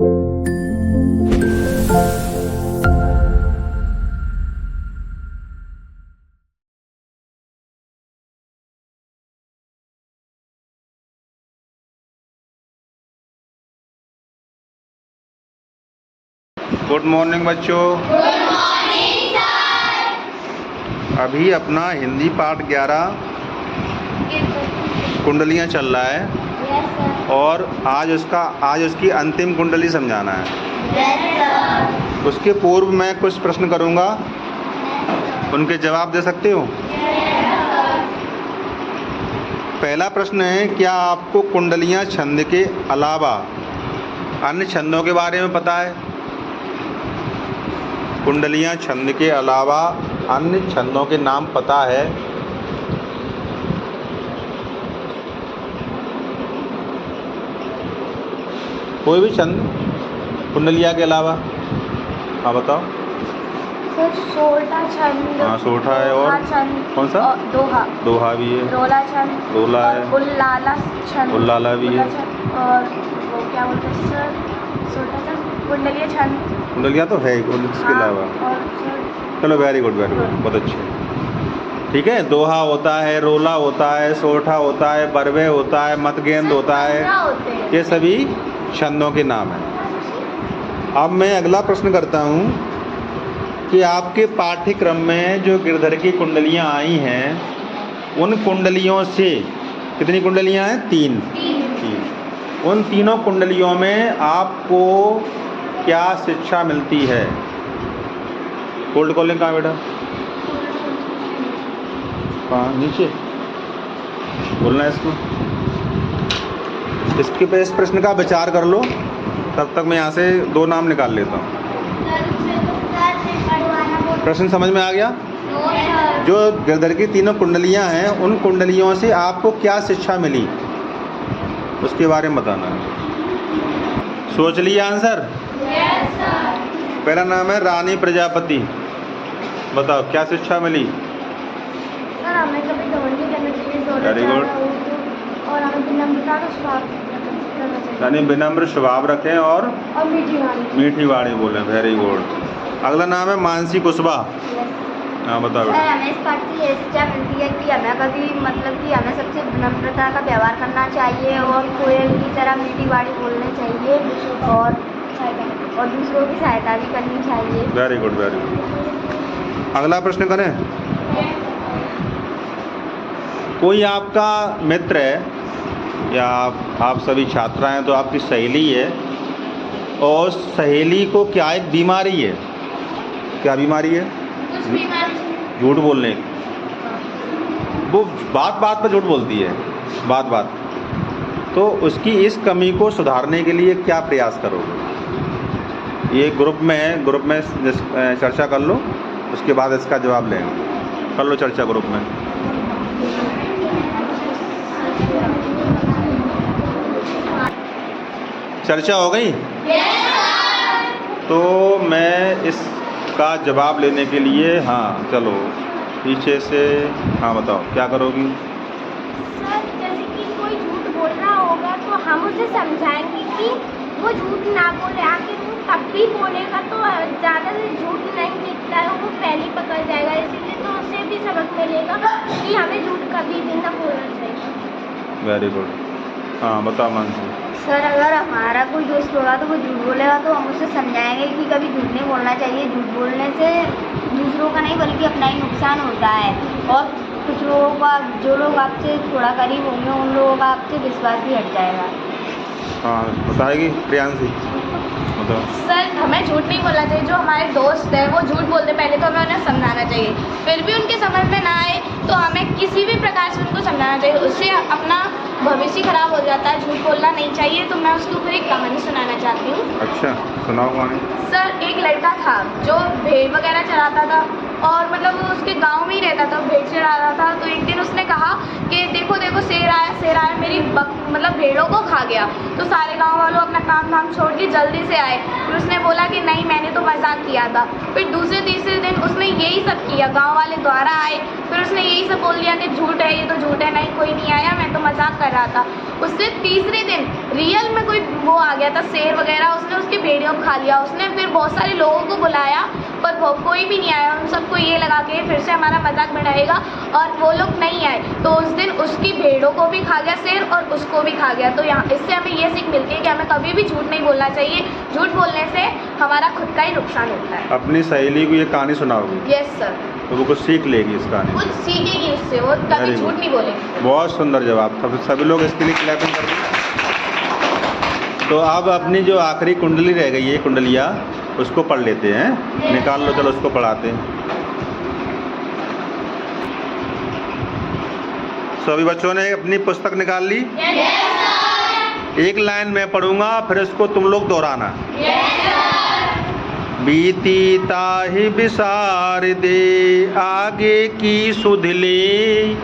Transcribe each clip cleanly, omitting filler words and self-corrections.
Good morning बच्चों। Good morning sir. अभी अपना हिंदी पाठ 11 कुंडलियाँ चल रहा है। Yes sir. और आज उसकी अंतिम कुंडली समझाना है। Yes sir. उसके पूर्व मैं कुछ प्रश्न करूँगा, उनके जवाब दे सकते हो? पहला प्रश्न है, क्या आपको कुंडलियाँ छंद के अलावा अन्य छंदों के बारे में पता है? कुंडलियाँ छंद के अलावा अन्य छंदों के नाम पता है? कोई भी छंद कुंडलिया के अलावा? हाँ बताओ। सर सोलटा छंद। हाँ सोलटा है। और कौन सा? दोहा। दोहा भी है। रोला छंद। रोला है। उल्लाला छंद। उल्लाला भी है। और वो क्या बोलते हैं सर, सोलटा छंद, कुंडलिया छंद। कुंडलिया तो है इसके अलावा। चलो वेरी गुड बहुत अच्छे। ठीक है, दोहा होता है, रोला होता है, सोठा होता है, बरवे होता है, मतगेंद होता है, ये सभी छंदों के नाम हैं। अब मैं अगला प्रश्न करता हूँ कि आपके पाठ्यक्रम में जो गिरधर की कुंडलियाँ आई हैं, उन कुंडलियों से कितनी कुंडलियाँ हैं? तीन। उन तीनों कुंडलियों में आपको क्या शिक्षा मिलती है? कोल्ड कॉलिंग कहाँ बेटा? कहाँ? नीचे बोलना है इसको। इसके पे इस प्रश्न का विचार कर लो, तब तक मैं यहाँ से 2 नाम निकाल लेता हूँ। प्रश्न समझ में आ गया? जो गिरधर की तीनों कुंडलियाँ हैं, उन कुंडलियों से आपको क्या शिक्षा मिली, उसके बारे में बताना है। सोच लिया आंसर? Yes sir. पहला नाम है रानी प्रजापति। बताओ क्या शिक्षा मिली? सर हमें कभी घमंड नहीं करना चाहिए। Very good. और हमें विनम्रता का स्वभाव करना चाहिए। यानी विनम्र स्वभाव रखें और मीठी वाणी बोलें। Very good. अगला नाम है मानसी कुशवाहा। हाँ बताओ। सर हमें इस पाठ से ये शिक्षा मिलती है कि हमें कभी कि हमें सबसे विनम्रता का व्यवहार करना चाहिए और कोयल की तरह मीठी वाणी बोलनी चाहिए और दूसरों की सहायता भी करनी चाहिए। Very good very good. अगला प्रश्न करें। कोई आपका मित्र है या आप सभी छात्रा हैं तो आपकी सहेली है, और सहेली को क्या एक बीमारी है? क्या बीमारी है? झूठ बोलने। वो बात पे झूठ बोलती है, बात। तो उसकी इस कमी को सुधारने के लिए क्या प्रयास करोगे? ये ग्रुप में चर्चा कर लो, उसके बाद इसका जवाब लेंगे। कर लो चर्चा ग्रुप में। चर्चा हो गई? तो मैं इसका जवाब लेने के लिए, हाँ चलो पीछे से, हाँ बताओ क्या करोगी? सर जैसे कि कोई झूठ बोल रहा होगा तो हम उसे समझाएंगे कि वो झूठ ना बोले। आखिर वो तब भी बोलेगा तो ज़्यादा से झूठ नहीं दिखता है, वो पहले पकड़ जाएगा। इसीलिए तो उसे भी सबक मिलेगा कि हमें झूठ कभी भी ना बोलना चाहिए। Very good. हाँ बताओ मानसी। सर अगर हमारा कोई दोस्त होगा तो वो झूठ बोलेगा तो हम उसे समझाएंगे कि कभी झूठ नहीं बोलना चाहिए। झूठ बोलने से दूसरों का नहीं बल्कि अपना ही नुकसान होता है। और कुछ लोगों का, जो लोग आपसे थोड़ा करीब होंगे, उन लोगों का आपसे विश्वास भी हट जाएगा। हाँ बताएगी प्रियांशी? बताओ। सर हमें झूठ नहीं बोलना चाहिए। जो हमारे दोस्त हैं वो झूठ बोलते पहले तो हमें उन्हें समझाना चाहिए, फिर भी उनके समझ में ना आए तो हमें किसी भी प्रकार से उनको समझाना चाहिए। उससे अपना भविष्य खराब हो जाता है। झूठ बोलना नहीं चाहिए। तो मैं उसके ऊपर एक कहानी सुनाना चाहती हूँ। अच्छा सुनाओ कहानी। सर एक लड़का था जो भेड़ वगैरह चराता था। और मतलब वो उसके गांव में ही रहता था, भेड़ चरा रहा था। तो एक दिन उसने कहा कि देखो देखो शेर आया मेरी मतलब भेड़ों को खा गया। तो सारे गांव वालों अपना काम धाम छोड़ के जल्दी से आए। फिर उसने बोला कि नहीं, मैंने तो मजाक किया था। फिर दूसरे तीसरे दिन उसने यही सब किया, गांव वाले दोबारा आए। फिर उसने यही सब बोल दिया कि झूठ है, ये तो झूठ है, नहीं कोई नहीं आया, मैं तो मजाक कर रहा था। उससे तीसरे दिन रियल में कोई वो आ गया था, शेर वगैरह, उसने उसकी भेड़ियों को खा लिया। उसने फिर बहुत सारे लोगों को बुलाया पर वो कोई भी नहीं आया। उन सबको ये लगा के फिर से हमारा मजाक बनाएगा, और वो लोग नहीं आए। तो उस दिन उसकी भेड़ों को भी खा गया शेर और उसको भी खा गया। तो यहाँ इससे हमें ये सीख मिलती है कि हमें कभी भी झूठ नहीं बोलना चाहिए। झूठ बोलने से हमारा खुद का ही नुकसान होता है। अपनी सहेली को ये कहानी सुनाओगी? Yes sir. तो वो कुछ सीख लेगी इस कहानी कुछ सीखेगी उससे, वो कभी झूठ नहीं बोलेगी। बहुत सुंदर जवाब था, सभी लोग इसके लिए क्लैपिंग कर दें। तो अब अपनी जो आखिरी कुंडली रह गई है, कुंडलियाँ, उसको पढ़ लेते हैं। निकाल लो, चलो उसको पढ़ाते हैं। सभी बच्चों ने अपनी पुस्तक निकाल ली? एक लाइन मैं पढ़ूंगा, फिर इसको तुम लोग दोहराना। बीती ताहि बिसार दे, आगे की सुध ले।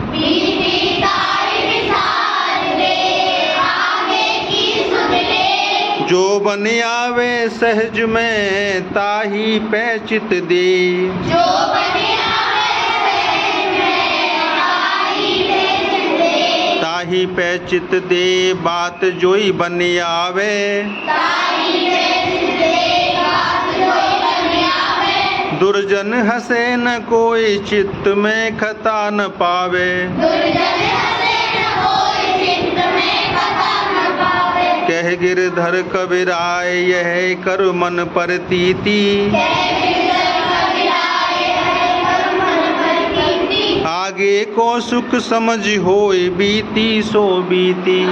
जो बन आवे सहज में, ताहि पैचित दे। ताहि पैचित दे, बात जोई बन आवे। दुर्जन हंसे न कोई, चित्त में खता न पावे। कह गिरधर कबीराय, यह कर मन प्रतीति। आगे को सुख समझ होय, बीती सो बीती।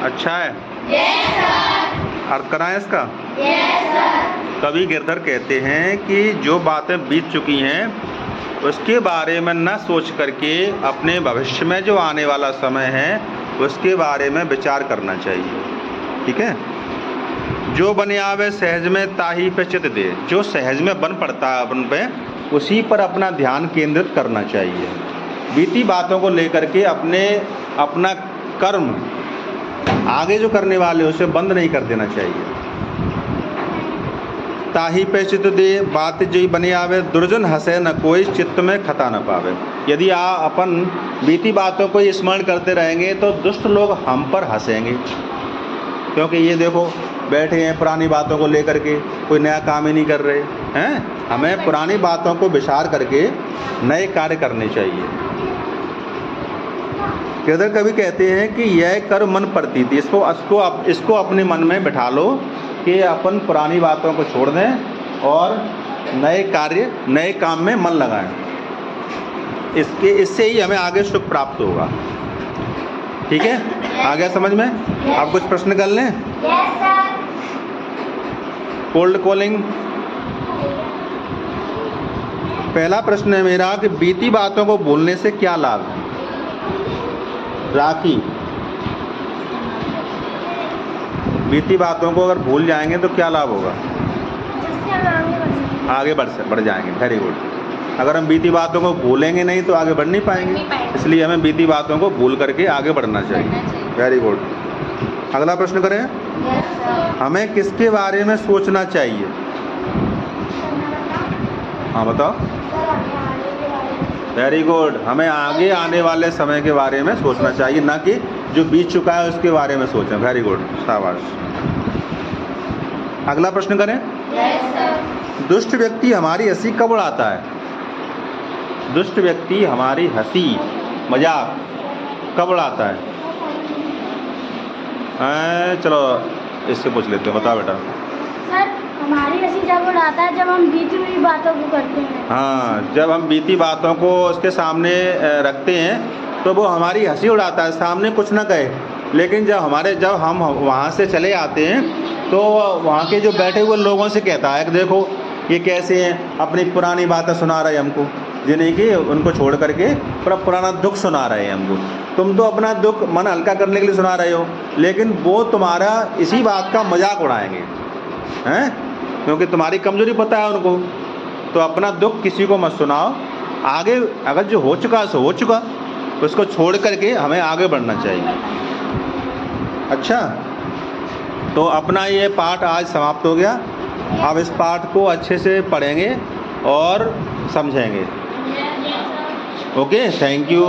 अच्छा है? अर्थ कराएं इसका? कवि गिरधर कहते हैं कि जो बातें बीत चुकी हैं उसके बारे में न सोच करके अपने भविष्य में जो आने वाला समय है उसके बारे में विचार करना चाहिए। ठीक है? जो बन आवे सहज में, ताहि पे चित दे। जो सहज में बन पड़ता है अपन पे, उसी पर अपना ध्यान केंद्रित करना चाहिए। बीती बातों को लेकर के अपना कर्म आगे जो करने वाले उसे बंद नहीं कर देना चाहिए। ताहि पे चित दे, बात जो बने आवे। दुर्जन हंसे न कोई, चित्त में खता न पावे। यदि अपन बीती बातों को स्मरण करते रहेंगे तो दुष्ट लोग हम पर हंसेंगे, क्योंकि ये देखो बैठे हैं पुरानी बातों को लेकर के, कोई नया काम ही नहीं कर रहे हैं। हमें पुरानी बातों को विचार करके नए कार्य करने चाहिए। गिरधर कवि कहते हैं कि यह कर मन प्रतीति। इसको अपने मन में बिठा लो कि अपन पुरानी बातों को छोड़ दें और नए कार्य, नए काम में मन लगाएं। इससे ही हमें आगे सुख प्राप्त होगा। ठीक है? आ गया समझ में? आप कुछ प्रश्न कर लें। Cold calling. पहला प्रश्न है मेरा कि बीती बातों को बोलने से क्या लाभ है? राखी, बीती बातों को अगर भूल जाएंगे तो क्या लाभ होगा? आगे बढ़ जाएंगे। Very good. अगर हम बीती बातों को भूलेंगे नहीं तो आगे बढ़ नहीं पाएंगे, इसलिए हमें बीती बातों को भूल करके आगे बढ़ना चाहिए। Very good. अगला प्रश्न करें। हमें किसके बारे में सोचना चाहिए? हाँ बताओ। Very good. हमें आगे आने वाले समय के बारे में सोचना चाहिए, ना कि जो बीत चुका है उसके बारे में सोचें। वेरी गुड, शाबाश। अगला प्रश्न करें। दुष्ट व्यक्ति हमारी हंसी कब उड़ाता है? दुष्ट व्यक्ति हमारी हंसी मजाक कब उड़ाता है? चलो इससे पूछ लेते हैं। बताओ बेटा। सर, हमारी हंसी जब उड़ाता है जब हम बीती हुई बातों को करते हैं। हाँ, जब हम बीती बातों को उसके सामने रखते हैं तो वो हमारी हंसी उड़ाता है, सामने कुछ ना कहे, लेकिन जब हम वहाँ से चले आते हैं तो वहाँ के जो बैठे हुए लोगों से कहता है कि देखो ये कैसे हैं, अपनी पुरानी बातें सुना रहे हैं हमको, यानी कि उनको छोड़ करके पुराना दुख सुना रहे हैं हमको। तुम तो अपना दुख मन हल्का करने के लिए सुना रहे हो, लेकिन वो तुम्हारा इसी बात का मजाक उड़ाएंगे। हैं, क्योंकि तुम्हारी कमजोरी पता है उनको। तो अपना दुख किसी को मत सुनाओ। आगे अगर जो हो चुका सो हो चुका, उसको छोड़ करके हमें आगे बढ़ना चाहिए। अच्छा, तो अपना ये पाठ आज समाप्त हो गया। अब इस पाठ को अच्छे से पढ़ेंगे और समझेंगे। Okay, thank you.